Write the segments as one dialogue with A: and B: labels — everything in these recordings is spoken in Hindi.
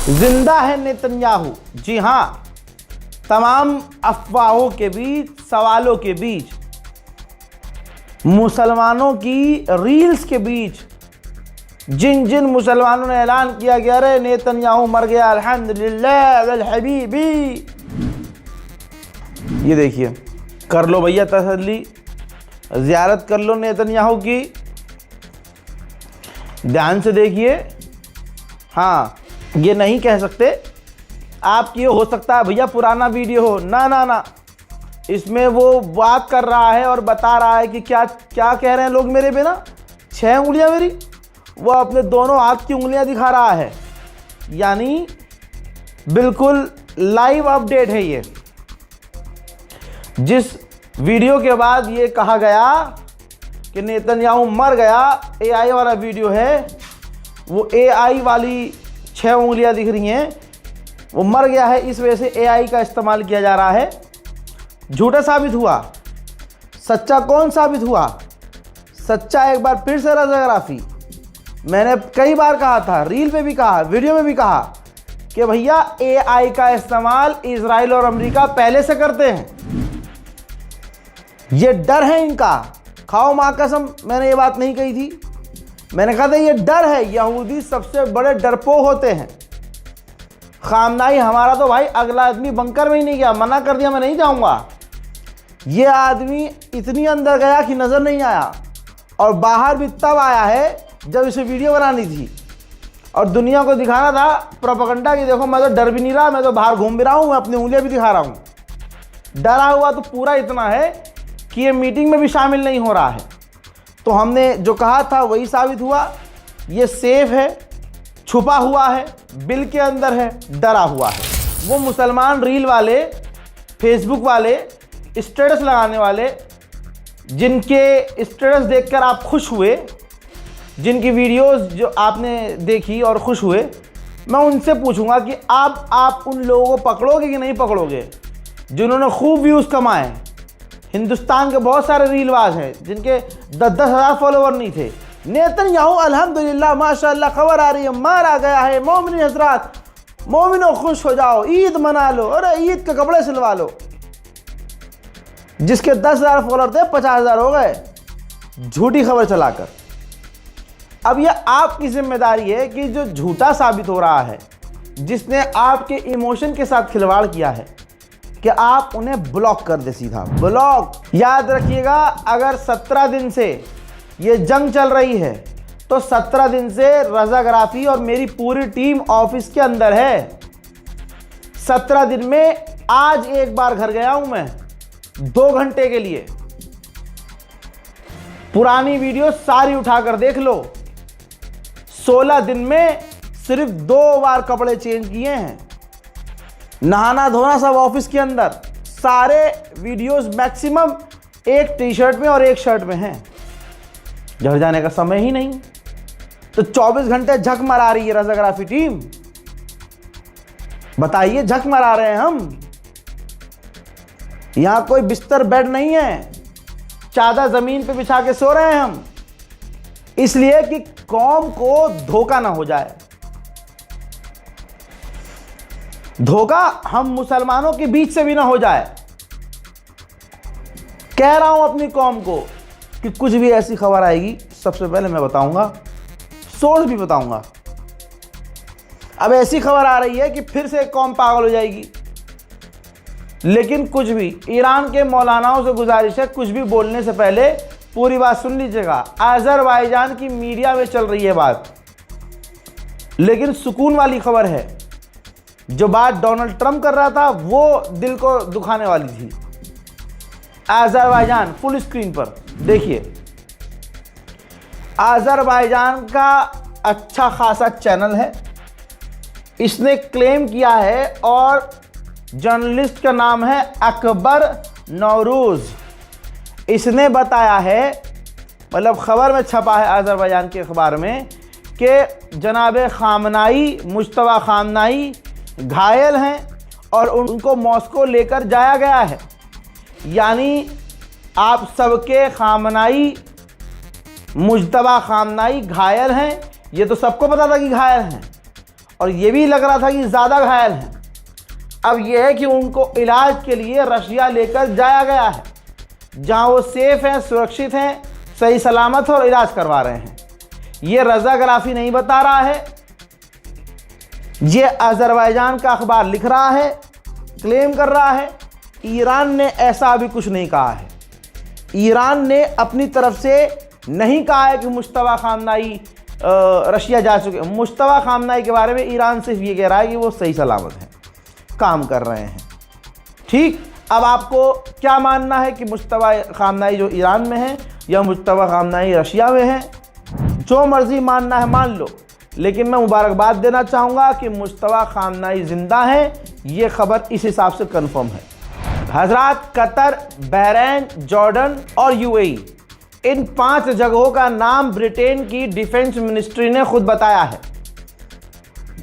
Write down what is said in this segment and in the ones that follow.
A: जिंदा है नेतन्याहू। जी हाँ, तमाम अफवाहों के बीच, सवालों के बीच, मुसलमानों की रील्स के बीच, जिन जिन मुसलमानों ने ऐलान किया कि अरे नेतन्याहू मर गया, अल्हम्दुलिल्लाह वल हबीबी, ये देखिए, कर लो भैया तसल्ली, ज़ियारत कर लो नेतन्याहू की, ध्यान से देखिए। हाँ, ये नहीं कह सकते आप कि हो सकता है भैया पुराना वीडियो हो, ना ना ना, इसमें वो बात कर रहा है और बता रहा है कि क्या क्या कह रहे हैं लोग मेरे पे ना, 6 उंगलियां मेरी, वो अपने दोनों हाथ की उंगलियां दिखा रहा है, यानी बिल्कुल लाइव अपडेट है ये। जिस वीडियो के बाद ये कहा गया कि नेतन्याहू मर गया, AI वाला वीडियो है, वो AI वाली 6 उंगलियां दिख रही हैं, वो मर गया है, इस वजह से AI का इस्तेमाल किया जा रहा है। झूठा साबित हुआ, सच्चा कौन साबित हुआ? सच्चा एक बार फिर से रज़ा गराफी। मैंने कई बार कहा था, रील पे भी कहा, वीडियो में भी कहा कि भैया AI का इस्तेमाल इजराइल और अमेरिका पहले से करते हैं, ये डर है इनका। खाओ माँ कसम, मैंने ये बात नहीं कही थी, मैंने कहा था ये डर है, यहूदी सबसे बड़े डरपोक होते हैं। खामनाई हमारा तो भाई अगला आदमी बंकर में ही नहीं गया, मना कर दिया मैं नहीं जाऊंगा। ये आदमी इतनी अंदर गया कि नजर नहीं आया, और बाहर भी तब आया है जब इसे वीडियो बनानी थी और दुनिया को दिखाना था प्रोपेगेंडा की, देखो मैं तो डर भी नहीं रहा, मैं तो बाहर घूम भी रहा हूँ, मैं अपनी उंगलियां भी दिखा रहा हूँ। डरा हुआ तो पूरा इतना है कि ये मीटिंग में भी शामिल नहीं हो रहा है। तो हमने जो कहा था वही साबित हुआ, ये सेफ है, छुपा हुआ है, बिल के अंदर है, डरा हुआ है। वो मुसलमान रील वाले, फेसबुक वाले, स्टेटस लगाने वाले, जिनके स्टेटस देखकर आप खुश हुए, जिनकी वीडियोस जो आपने देखी और खुश हुए, मैं उनसे पूछूंगा कि आप उन लोगों को पकड़ोगे कि नहीं पकड़ोगे जिन्होंने खूब व्यूज़ कमाए। हिंदुस्तान के बहुत सारे रीलबाज हैं जिनके 10-10 हज़ार फॉलोवर नहीं थे। नेतन्याहू अल्हम्दुलिल्लाह माशाअल्लाह खबर आ रही है, मारा गया है, मोमिन हजरात, मोमिनो खुश हो जाओ, ईद मना लो, अरे ईद के कपड़े सिलवा लो। जिसके 10,000 फॉलोवर थे 50,000 हो गए झूठी खबर चलाकर। अब यह आपकी जिम्मेदारी है कि जो झूठा साबित हो रहा है, जिसने आपके इमोशन के साथ खिलवाड़ किया है, कि आप उन्हें ब्लॉक कर दे, सीधा ब्लॉक। याद रखिएगा, अगर 17 दिन से ये जंग चल रही है तो 17 दिन से रज़ा गराफी और मेरी पूरी टीम ऑफिस के अंदर है। 17 दिन में आज एक बार घर गया हूं मैं 2 घंटे के लिए। पुरानी वीडियो सारी उठाकर देख लो, 16 दिन में सिर्फ 2 बार कपड़े चेंज किए हैं, नहाना धोना सब ऑफिस के अंदर। सारे वीडियोस मैक्सिमम एक टी शर्ट में और एक शर्ट में हैं, घर जाने का समय ही नहीं। तो 24 घंटे झक मरा रही है रज़ा गराफी टीम। बताइए, झक मरा रहे हैं हम। यहां कोई बिस्तर बेड नहीं है, चादर जमीन पे बिछा के सो रहे हैं हम, इसलिए कि कौम को धोखा ना हो जाए। धोखा हम मुसलमानों के बीच से भी ना हो जाए। कह रहा हूं अपनी कौम को कि कुछ भी ऐसी खबर आएगी सबसे पहले मैं बताऊंगा, सोर्स भी बताऊंगा। अब ऐसी खबर आ रही है कि फिर से कौम पागल हो जाएगी, लेकिन कुछ भी, ईरान के मौलानाओं से गुजारिश है, कुछ भी बोलने से पहले पूरी बात सुन लीजिएगा। अजरबैजान की मीडिया में चल रही है बात, लेकिन सुकून वाली खबर है। जो बात डोनाल्ड ट्रंप कर रहा था वो दिल को दुखाने वाली थी। अजरबैजान, फुल स्क्रीन पर देखिए, अजरबैजान का अच्छा खासा चैनल है, इसने क्लेम किया है, और जर्नलिस्ट का नाम है अकबर नौरूज। इसने बताया है, मतलब खबर में छपा है अजरबैजान के अखबार में, कि जनाब खामनाई, मुश्तबा खामनाई घायल हैं और उनको मॉस्को लेकर जाया गया है। यानी आप सबके खामनाई, मुश्तबा खामनाई घायल हैं, ये तो सबको पता था कि घायल हैं, और ये भी लग रहा था कि ज़्यादा घायल हैं। अब यह है कि उनको इलाज के लिए रशिया लेकर जाया गया है, जहां वो सेफ हैं, सुरक्षित हैं, सही सलामत और इलाज करवा रहे हैं। ये रज़ा गलाफी नहीं बता रहा है, ये अज़रबैजान का अखबार लिख रहा है, क्लेम कर रहा है। ईरान ने ऐसा अभी कुछ नहीं कहा है। ईरान ने अपनी तरफ से नहीं कहा है कि मुश्तबा खामनाई रशिया जा चुके। मुश्तबा खामनाई के बारे में ईरान सिर्फ ये कह रहा है कि वो सही सलामत हैं, काम कर रहे हैं। ठीक, अब आपको क्या मानना है कि मुश्तबा खामनाई जो ईरान में है या मुश्तबा खामनाई रशिया में है? जो मर्जी मानना है मान लो, लेकिन मैं मुबारकबाद देना चाहूँगा कि मुश्तबा खामनाई ज़िंदा है। ये खबर इस हिसाब से कन्फर्म है। हजरात, कतर, बहरैन, जॉर्डन और यूएई, इन 5 जगहों का नाम ब्रिटेन की डिफेंस मिनिस्ट्री ने खुद बताया है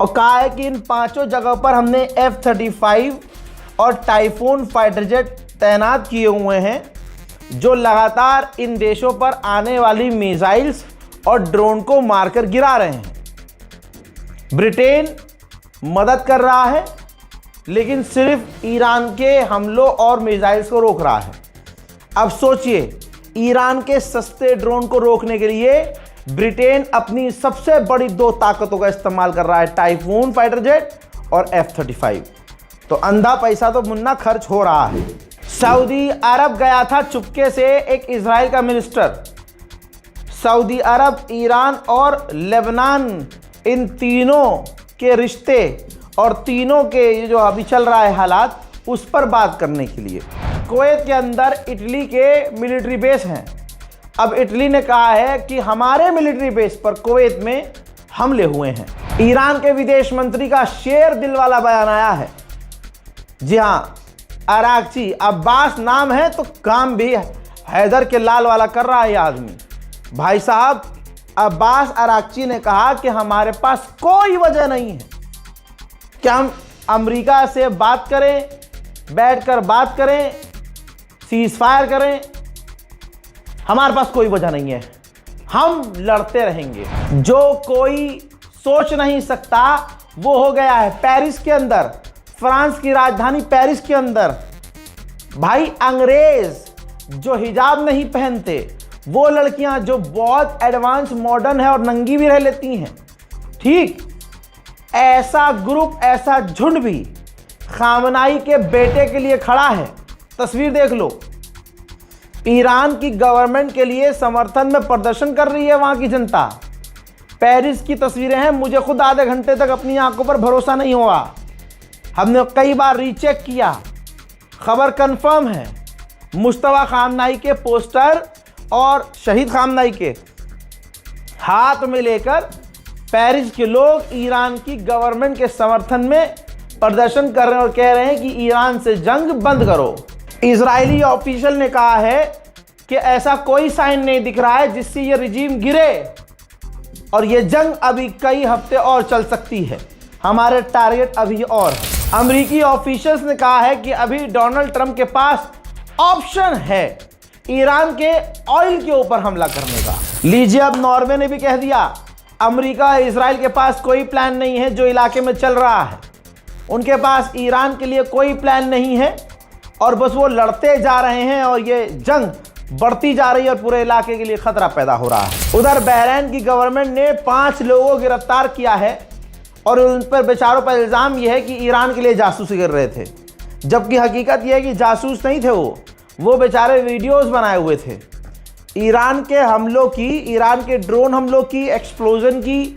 A: और कहा है कि इन 5 जगहों पर हमने F-35 और टाइफून फाइटर जेट तैनात किए हुए हैं, जो लगातार इन देशों पर आने वाली मिसाइल्स और ड्रोन को मारकर गिरा रहे हैं। ब्रिटेन मदद कर रहा है, लेकिन सिर्फ ईरान के हमलों और मिसाइल्स को रोक रहा है। अब सोचिए, ईरान के सस्ते ड्रोन को रोकने के लिए ब्रिटेन अपनी सबसे बड़ी 2 ताकतों का इस्तेमाल कर रहा है, टाइफून फाइटर जेट और F-35। तो अंधा पैसा तो मुन्ना खर्च हो रहा है। सऊदी अरब गया था चुपके से एक इजराइल का मिनिस्टर। सऊदी अरब, ईरान और लेबनान, इन तीनों के रिश्ते और तीनों के ये जो अभी चल रहा है हालात, उस पर बात करने के लिए। कुवैत के अंदर इटली के मिलिट्री बेस हैं। अब इटली ने कहा है कि हमारे मिलिट्री बेस पर कुवैत में हमले हुए हैं। ईरान के विदेश मंत्री का शेर दिल वाला बयान आया है। जी हाँ, अरागची, अब्बास नाम है तो काम भी हैदर के लाल वाला कर रहा है ये आदमी। भाई साहब, अब्बास अरागची ने कहा कि हमारे पास कोई वजह नहीं है कि हम अमेरिका से बात करें, बैठकर बात करें, सीज फायर करें। हमारे पास कोई वजह नहीं है, हम लड़ते रहेंगे। जो कोई सोच नहीं सकता वो हो गया है। पेरिस के अंदर, फ्रांस की राजधानी पेरिस के अंदर, भाई अंग्रेज जो हिजाब नहीं पहनते, वो लड़कियां जो बहुत एडवांस मॉडर्न है और नंगी भी रह लेती हैं, ठीक, ऐसा ग्रुप, ऐसा झुंड भी खामनाई के बेटे के लिए खड़ा है। तस्वीर देख लो, ईरान की गवर्नमेंट के लिए समर्थन में प्रदर्शन कर रही है वहां की जनता। पेरिस की तस्वीरें हैं, मुझे खुद आधे घंटे तक अपनी आंखों पर भरोसा नहीं हुआ। हमने कई बार रीचेक किया, खबर कंफर्म है। मुश्तबा खामनाई के पोस्टर और शहीद खामनाई के हाथ में लेकर पेरिस के लोग ईरान की गवर्नमेंट के समर्थन में प्रदर्शन कर रहे हैं और कह रहे हैं कि ईरान से जंग बंद करो। इजरायली ऑफिशियल ने कहा है कि ऐसा कोई साइन नहीं दिख रहा है जिससे ये रिजीम गिरे और ये जंग अभी कई हफ्ते और चल सकती है। हमारे टारगेट अभी और। अमेरिकी ऑफिशियल्स ने कहा है कि अभी डोनाल्ड ट्रंप के पास ऑप्शन है ईरान के ऑयल के ऊपर हमला करने का। लीजिए, अब नॉर्वे ने भी कह दिया अमेरिका, इजराइल के पास कोई प्लान नहीं है जो इलाके में चल रहा है। उनके पास ईरान के लिए कोई प्लान नहीं है और बस वो लड़ते जा रहे हैं और ये जंग बढ़ती जा रही है और पूरे इलाके के लिए खतरा पैदा हो रहा है। उधर बहरैन की गवर्नमेंट ने 5 लोगों को गिरफ्तार किया है और उन पर बेचारों पर इल्ज़ाम यह है कि ईरान के लिए जासूसी कर रहे थे, जबकि हकीकत यह है कि जासूस नहीं थे वो बेचारे वीडियोस बनाए हुए थे। ईरान के हमलों की, ईरान के ड्रोन हमलों की, एक्सप्लोजन की,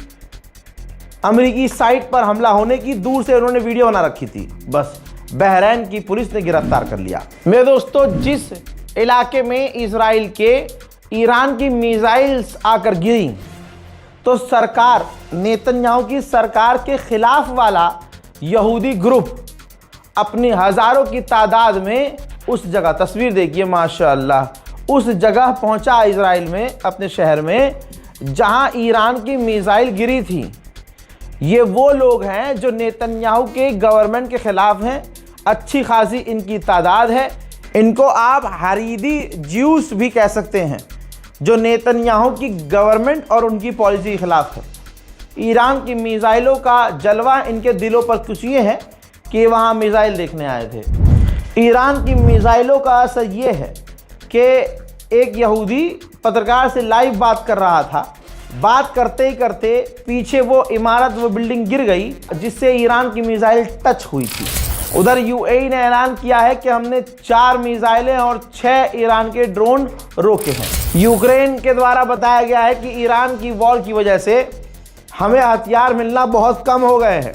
A: अमेरिकी साइट पर हमला होने की दूर से उन्होंने वीडियो बना रखी थी। बस बहरैन की पुलिस ने गिरफ्तार कर लिया। मेरे दोस्तों, जिस इलाके में इजराइल के ईरान की मिसाइल्स आकर गिरी, तो सरकार, नेतन्याहू की सरकार के खिलाफ वाला यहूदी ग्रुप अपनी हजारों की तादाद में उस जगह, तस्वीर देखिए माशाअल्लाह, उस जगह पहुंचा इजराइल में, अपने शहर में जहां ईरान की मिसाइल गिरी थी। ये वो लोग हैं जो नेतन्याहू के गवर्नमेंट के खिलाफ हैं। अच्छी खासी इनकी तादाद है। इनको आप हरीदी ज्यूस भी कह सकते हैं, जो नेतन्याहू की गवर्नमेंट और उनकी पॉलिसी के खिलाफ है। ईरान की मिसाइलों का जलवा इनके दिलों पर कुछ ये है कि वहाँ मिसाइल देखने आए थे। ईरान की मिसाइलों का असर ये है कि एक यहूदी पत्रकार से लाइव बात कर रहा था, बात करते ही करते पीछे वो इमारत, वो बिल्डिंग गिर गई जिससे ईरान की मिसाइल टच हुई थी। उधर यूएई ने ऐलान किया है कि हमने 4 मिसाइलें और 6 ईरान के ड्रोन रोके हैं। यूक्रेन के द्वारा बताया गया है कि ईरान की वॉर की वजह से हमें हथियार मिलना बहुत कम हो गए हैं।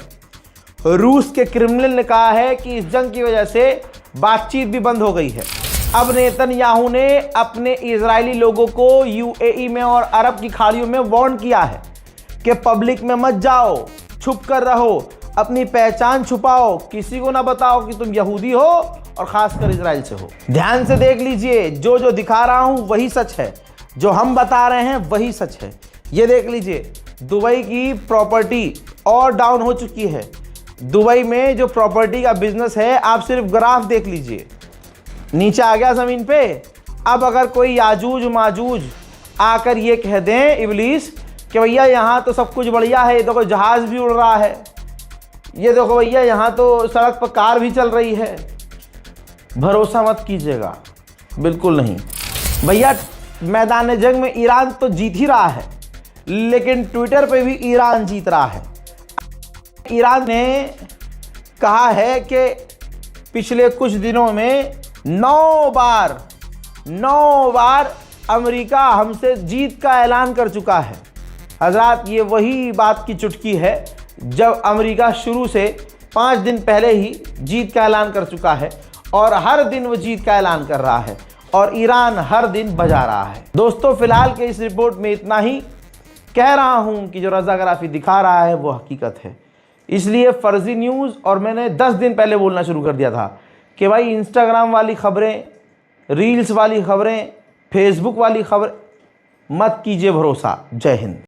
A: रूस के क्रेमलिन ने कहा है कि इस जंग की वजह से बातचीत भी बंद हो गई है। अब नेतन्याहू ने अपने इजरायली लोगों को यूएई में और अरब की खाड़ियों में वार्न किया है कि पब्लिक में मत जाओ, छुप कर रहो, अपनी पहचान छुपाओ, किसी को ना बताओ कि तुम यहूदी हो और खासकर इजराइल से हो। ध्यान से देख लीजिए, जो दिखा रहा हूं वही सच है, जो हम बता रहे हैं वही सच है। ये देख लीजिए, दुबई की प्रॉपर्टी और डाउन हो चुकी है। दुबई में जो प्रॉपर्टी का बिजनेस है, आप सिर्फ ग्राफ देख लीजिए, नीचे आ गया ज़मीन पे। अब अगर कोई याजूज माजूज आकर ये कह दें, इब्लीस, कि भैया यहाँ तो सब कुछ बढ़िया है, ये देखो जहाज़ भी उड़ रहा है, ये देखो भैया यहाँ तो सड़क पर कार भी चल रही है, भरोसा मत कीजिएगा, बिल्कुल नहीं। भैया मैदान जंग में ईरान तो जीत ही रहा है, लेकिन ट्विटर पे भी ईरान जीत रहा है। ईरान ने कहा है कि पिछले कुछ दिनों में 9 बार अमेरिका हमसे जीत का ऐलान कर चुका है। हजरात, ये वही बात की चुटकी है जब अमेरिका शुरू से 5 दिन पहले ही जीत का ऐलान कर चुका है और हर दिन वो जीत का ऐलान कर रहा है और ईरान हर दिन बजा रहा है। दोस्तों, फिलहाल के इस रिपोर्ट में इतना ही। कह रहा हूं कि जो रज़ाकाराफी दिखा रहा है वो हकीकत है, इसलिए फर्जी न्यूज़, और मैंने 10 दिन पहले बोलना शुरू कर दिया था कि भाई इंस्टाग्राम वाली खबरें, रील्स वाली खबरें, फेसबुक वाली खबरें मत कीजिए भरोसा। जय हिंद।